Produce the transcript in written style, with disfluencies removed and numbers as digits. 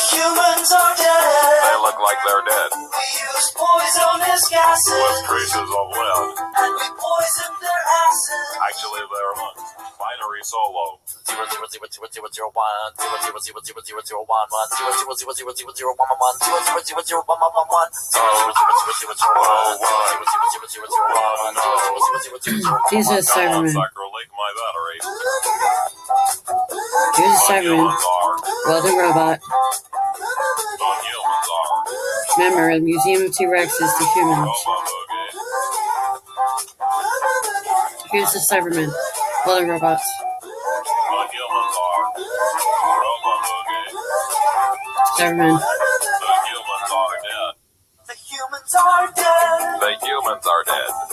humans are dead. They look like they're dead. We use poisonous gases. With traces of lead. And we poison their asses. Actually, they're lungs. Binary solo. 00011. These are Cybermen. Sacrolink my battery. Here's a Cyberman. Welding robot. Non-humans are. Remember, the Museum of T-Rexes to humans. Here's the Cybermen. Welding robots. Non-humans are. Cybermen. The humans are dead. The humans are dead. The humans are dead.